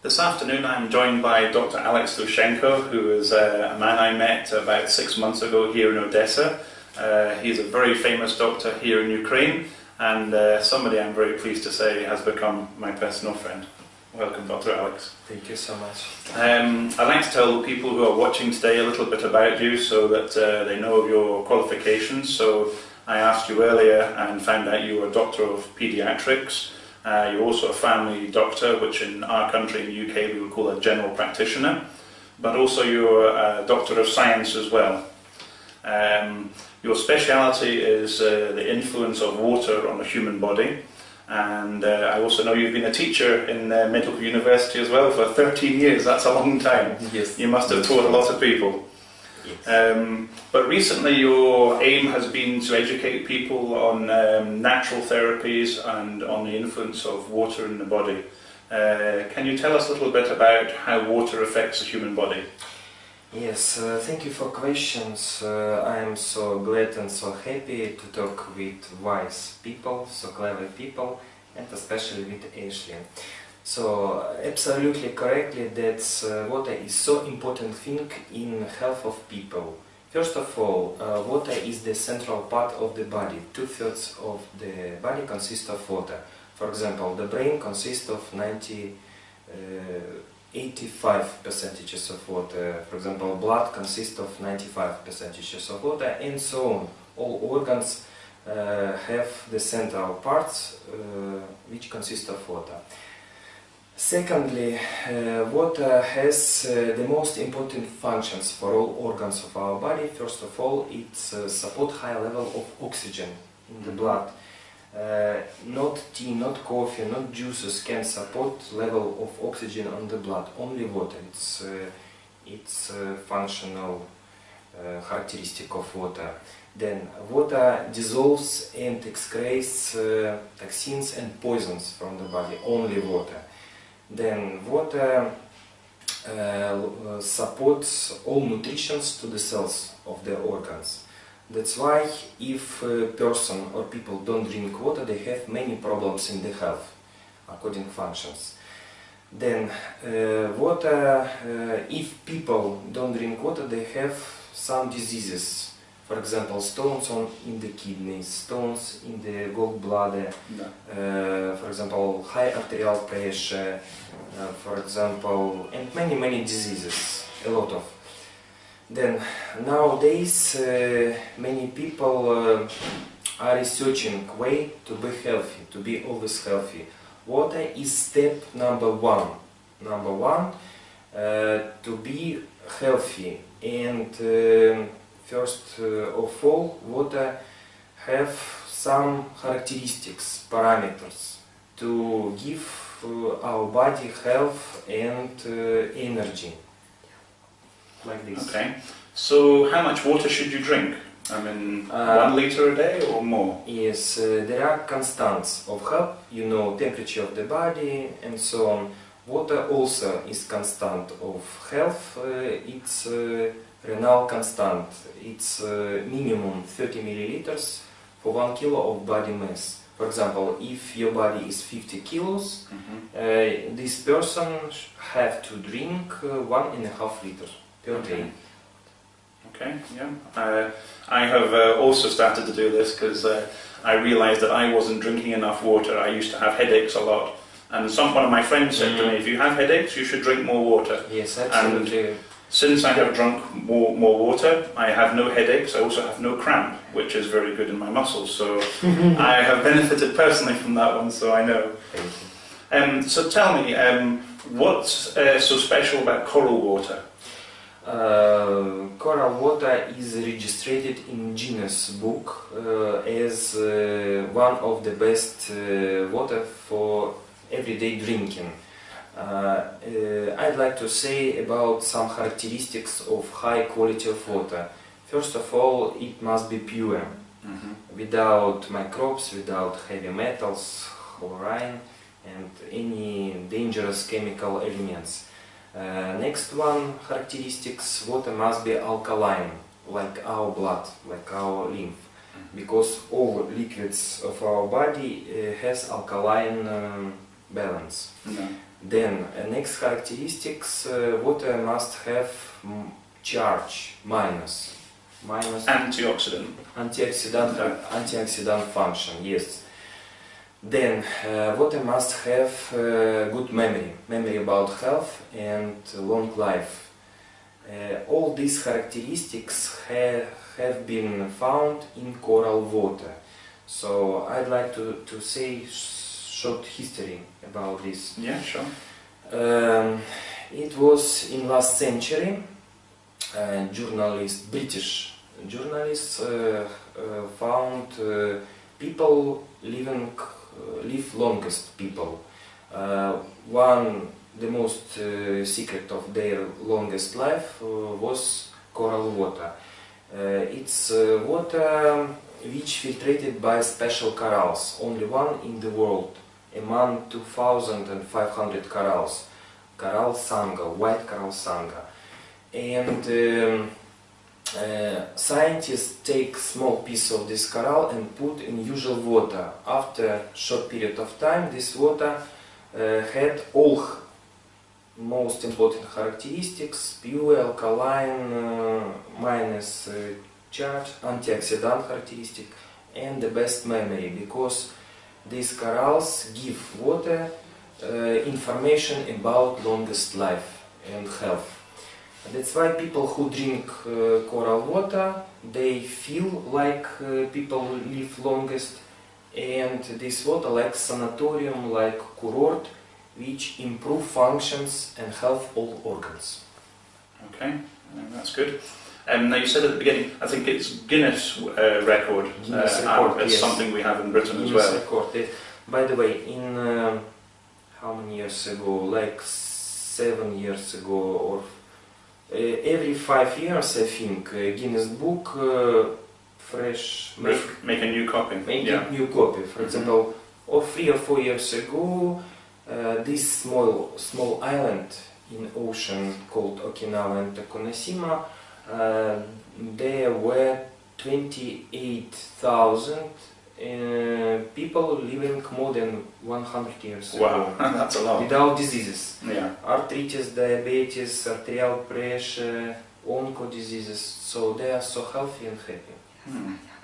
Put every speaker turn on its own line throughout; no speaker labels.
This afternoon I'm joined by Dr. Alex Lushenko, who is a man I met about 6 months ago here in Odessa. He's a very famous doctor here in Ukraine, and somebody I'm very pleased to say has become my personal friend. Welcome, Dr. Alex.
Thank you so much.
I'd like to tell people who are watching today a little bit about you so that they know of your qualifications. So I asked you earlier and found out you were a doctor of pediatrics. You're also a family doctor, which in our country, in the UK, we would call a general practitioner. But also you're a doctor of science as well. Your speciality is the influence of water on the human body. And I also know you've been a teacher in medical university as well for 13 years. That's a long time.
Yes.
You must have taught a lot of people.
Yes.
But recently your aim has been to educate people on natural therapies and on the influence of water in the body. Can you tell us a little bit about how water affects the human body?
Yes, thank you for questions. I am so glad and so happy to talk with wise people, so clever people, and especially with Ashley. So, absolutely correctly, that water is so important thing in health of people. First of all, water is the central part of the body. 2/3 of the body consists of water. For example, the brain consists of 85% of water. For example, blood consists of 95% of water, and so on. All organs have the central parts which consist of water. Secondly, water has the most important functions for all organs of our body. First of all, it supports high level of oxygen in the blood. Not tea, not coffee, not juices can support level of oxygen on the blood. Only water. It's functional characteristic of water. Then water dissolves and excretes toxins and poisons from the body. Only water. Then water supports all nutrition to the cells of the organs. That's why if a person or people don't drink water, they have many problems in the health, according to functions. Then water, if people don't drink water, they have some diseases. For example, stones in the kidneys, stones in the gallbladder, for example, high arterial pressure, for example, and many diseases, a lot of. Then nowadays many people are researching way to be healthy, to be always healthy. Water is step number one. To be healthy, and first of all, water have some characteristics, parameters to give our body health and energy. Like this.
Okay. So how much water should you drink? I mean, 1 liter a day or more?
Yes, there are constants of health, you know, temperature of the body and so on. Water also is constant of health. It's renal constant. It's minimum 30 milliliters for 1 kilo of body mass. For example, if your body is 50 kilos, this person have to drink 1.5 liters per day.
Okay, yeah. I have also started to do this because I realized that I wasn't drinking enough water. I used to have headaches a lot. And one of my friends said to me, if you have headaches, you should drink more water.
Yes, absolutely.
And since I have drunk more water, I have no headaches. I also have no cramp, which is very good in my muscles. So I have benefited personally from that one, so I know.
Thank you.
So tell me, what's so special about coral water?
Coral water is registered in Guinness Book as one of the best water for everyday drinking. I'd like to say about some characteristics of high quality of water. First of all, it must be pure, without microbes, without heavy metals, chlorine and any dangerous chemical elements. Next one, characteristics, water must be alkaline, like our blood, like our lymph, because all liquids of our body has alkaline balance. Then next characteristics, water must have charge, minus antioxidant function, yes. Then water must have good memory about health and long life. All these characteristics have been found in coral water. So I'd like to say short history about this.
Yeah, sure.
It was in last century. British journalists found people live longest people. The most secret of their longest life was coral water. It's water which filtrated by special corals, only one in the world, among 2,500 corals. Coral sanga, white coral sanga. And scientists take small piece of this coral and put in usual water. After short period of time, this water had all most important characteristics: pure, alkaline, minus charge, antioxidant characteristic, and the best memory, because these corals give water information about longest life and health. That's why people who drink coral water, they feel like people live longest, and this water like sanatorium, like kurort, which improve functions and health all organs.
Okay, that's good. Now you said at the beginning, I think it's Guinness record.
Guinness record,
it's
yes.
something we have in Britain
Guinness
as well.
record. By the way, in how many years ago? Like 7 years ago, or every 5 years, I think, Guinness Book
make a new copy.
New copy. For example, or 3 or 4 years ago, this small island in ocean called Okinawa and Tokunoshima, there were 28,000 people living more than 100 years ago.
Wow, that's a lot.
Without diseases.
Yeah.
Arthritis, diabetes, arterial pressure, onco diseases. So they are so healthy and happy.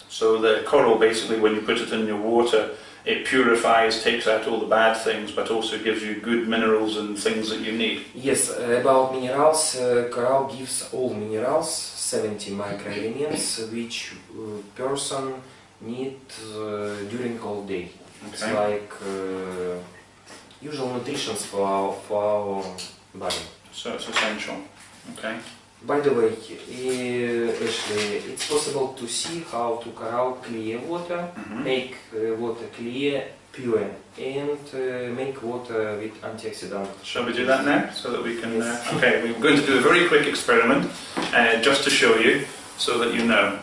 So the coral, basically, when you put it in your water, it purifies, takes out all the bad things, but also gives you good minerals and things that you need.
Yes, about minerals, coral gives all minerals, 70 microelements, which person need during all day.
Okay.
It's like usual nutrition for our body.
So it's essential. Okay.
By the way, Ashley, it's possible to see how to coral clear water, make water clear, pure, and make water with antioxidant.
Shall we do that now, so that we can?
Yes.
Okay, we're going to do a very quick experiment, just to show you, so that you know.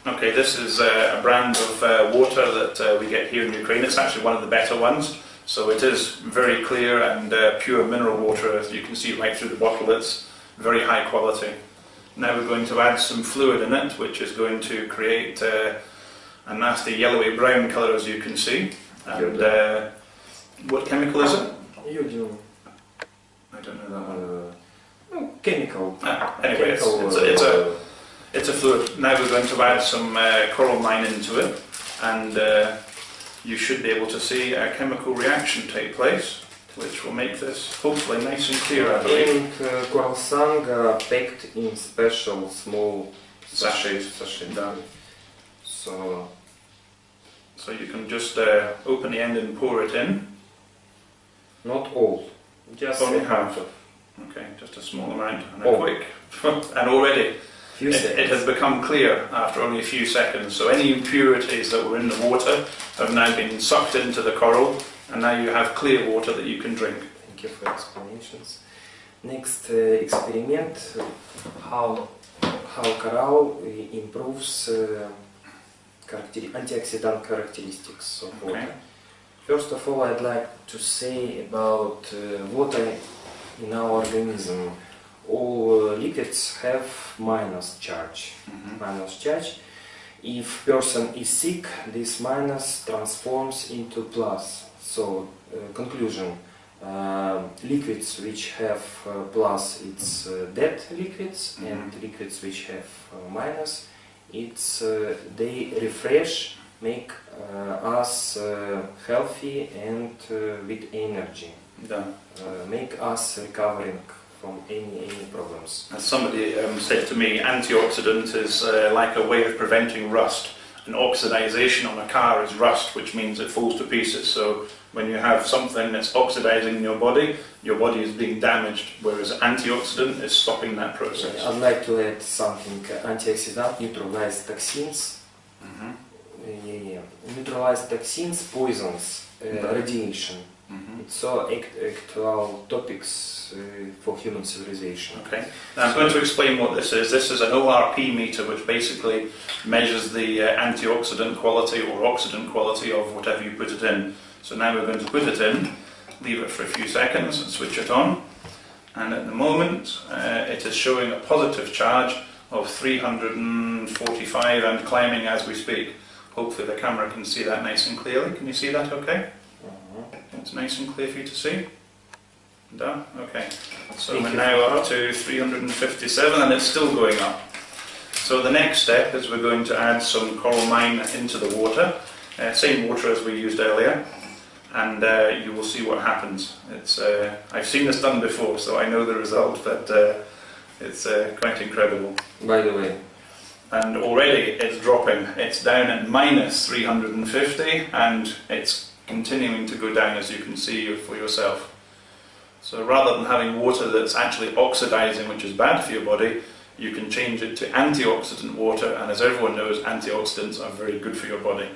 Okay, this is a brand of water that we get here in Ukraine. It's actually one of the better ones. So it is very clear and pure mineral water, as you can see right through the bottle. It's very high quality. Now we're going to add some fluid in it, which is going to create a nasty yellowy brown colour, as you can see. And what chemical is it?
Iodine.
I don't know that one.
Chemical.
Anyway, it's a fluid. Now we're going to add some coral mine into it, and you should be able to see a chemical reaction take place, which will make this hopefully nice and clear, I believe.
And coral sanga packed in special small sachets. So
you can just open the end and pour it in.
Not all, just
only
half.
Okay, just a small amount, and quick. And already it has become clear after only a few seconds. So any impurities that were in the water have now been sucked into the coral, and now you have clear water that you can drink.
Thank you for explanations. Next experiment, how coral improves antioxidant characteristics of water.
Okay.
First of all, I'd like to say about water in our organism. All liquids have minus charge. If person is sick, this minus transforms into plus. So conclusion, liquids which have plus, it's dead liquids, and liquids which have minus, it's they refresh, make us healthy and with energy, make us recovering from any problems.
As somebody said to me, antioxidant is like a way of preventing rust. And oxidization on a car is rust, which means it falls to pieces. So when you have something that's oxidizing in your body is being damaged, whereas antioxidant is stopping that process.
I'd like to add something. Antioxidant neutralize toxins. Neutralize toxins, poisons, radiation. It's so actual topics for human civilization.
Okay. Now I'm going to explain what this is. This is an ORP meter, which basically measures the antioxidant quality or oxidant quality of whatever you put it in. So now we're going to put it in, leave it for a few seconds and switch it on. And at the moment it is showing a positive charge of 345 and climbing as we speak. Hopefully the camera can see that nice and clearly. Can you see that okay? It's nice and clear for you to see. Done? Okay. So we're now up to 357 and it's still going up. So the next step is we're going to add some coral mine into the water. Same water as we used earlier. And you will see what happens. I've seen this done before, so I know the result, but it's quite incredible.
By the way.
And already it's dropping. It's down at minus 350 and it's continuing to go down, as you can see for yourself. So rather than having water that's actually oxidizing, which is bad for your body, you can change it to antioxidant water, and as everyone knows, antioxidants are very good for your body.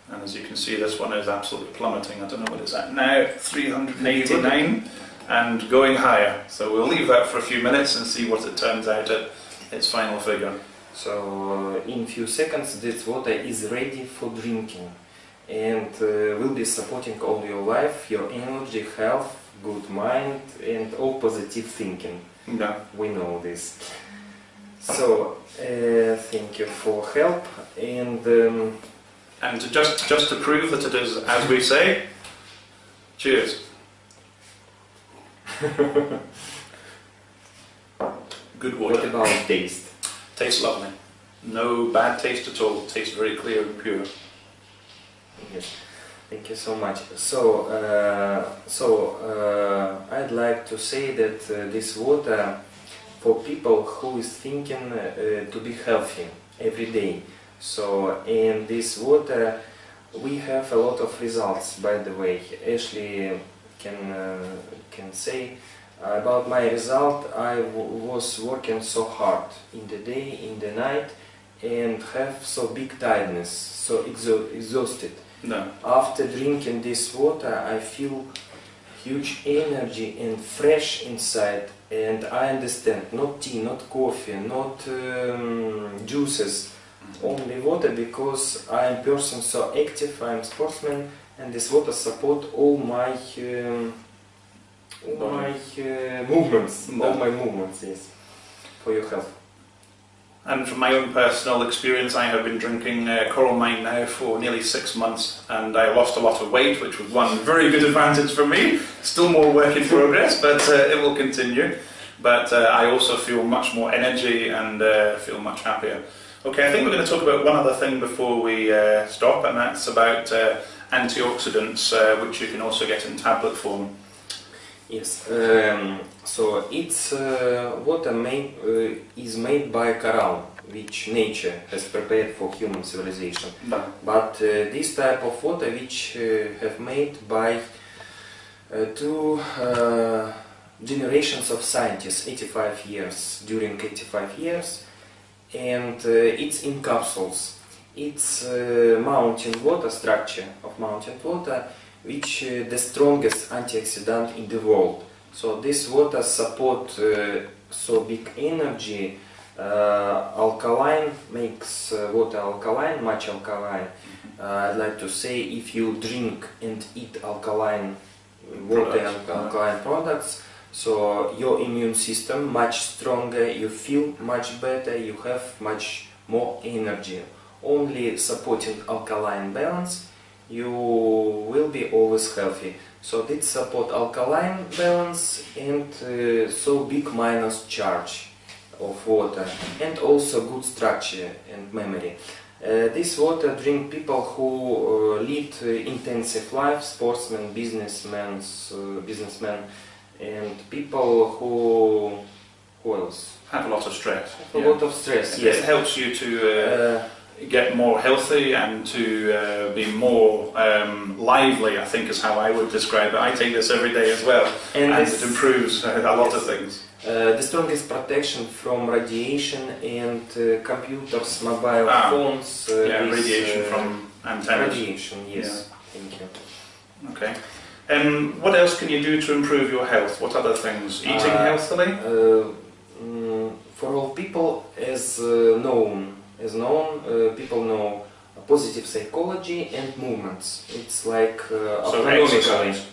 And as you can see, this one is absolutely plummeting. I don't know what it's at now, 389 and going higher. So we'll leave that for a few minutes and see what it turns out at its final figure.
So in few seconds this water is ready for drinking. And will be supporting all your life, your energy, health, good mind, and all positive thinking.
Yeah.
We know this. So thank you for help, and
just to prove that it is as we say, cheers. Good water.
What about taste?
Tastes lovely. No bad taste at all. Tastes very clear and pure.
Yes, thank you so much. So, I'd like to say that this water for people who is thinking to be healthy every day. So, in this water we have a lot of results. By the way, Ashley can say about my result. I was working so hard in the day, in the night, and have so big tiredness, so exhausted.
No.
After drinking this water, I feel huge energy and fresh inside, and I understand, not tea, not coffee, not juices, only water, because I am person so active, I am sportsman, and this water support all my movements,
No.
all my movements, yes, for your health.
And from my own personal experience, I have been drinking coral mine now for nearly 6 months, and I lost a lot of weight, which was one very good advantage for me. Still more work in progress, but it will continue. But I also feel much more energy and feel much happier. Okay, I think we're going to talk about one other thing before we stop, and that's about antioxidants, which you can also get in tablet form.
Yes, so it's water is made by coral, which nature has prepared for human civilization.
No.
But this type of water which have made by two generations of scientists, 85 years, during 85 years, and it's in capsules. It's mountain water, structure of mountain water, which the strongest antioxidant in the world. So this water support so big energy, alkaline, makes water alkaline, much alkaline. I'd like to say, if you drink and eat alkaline water and alkaline products, so your immune system much stronger, you feel much better, you have much more energy. only supporting alkaline balance, you will be always healthy. So it support alkaline balance and so big minus charge of water, and also good structure and memory. This water drink people who lead intensive life, sportsmen, businessmen, and people who else?
Have a lot of stress.
A lot of stress, yes.
It helps you to get more healthy and to be more lively, I think is how I would describe it. I take this every day as well, and it improves a lot of things.
The strongest protection from radiation and computers, mobile phones.
Radiation from antennas.
Radiation, yes. Thank you.
Okay. What else can you do to improve your health? What other things? Eating healthily?
For all people, as known, people know positive psychology and movements. It's like
exercise.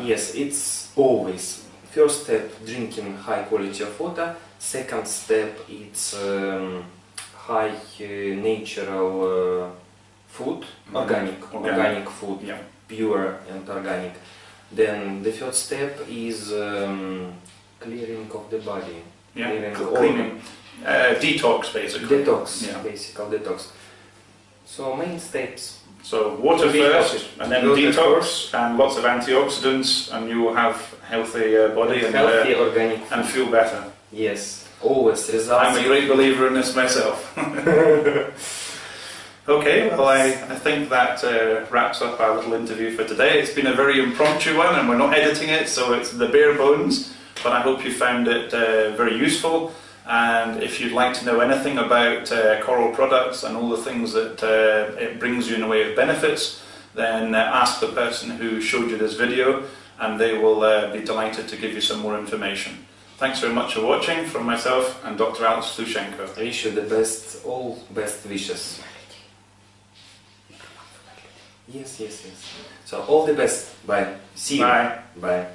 Yes, it's always. First step, drinking high quality of water. Second step, it's high natural food, organic food, pure and organic. Then the third step is clearing of the body.
Cleaning. Detox, basically.
Basically detox. So main steps.
So water first, and then detox, and lots of antioxidants, and you will have healthy body and
organic food.
And feel better.
Yes, always results.
I'm a great believer in this myself. Okay, well I think that wraps up our little interview for today. It's been a very impromptu one, and we're not editing it, so it's the bare bones, but I hope you found it very useful. And if you'd like to know anything about coral products and all the things that it brings you in the way of benefits, then ask the person who showed you this video, and they will be delighted to give you some more information. Thanks very much for watching from myself and Dr. Alex Slushenko.
I wish you the best, all best wishes. Yes. So all the best. Bye. See you.
Bye.
Bye.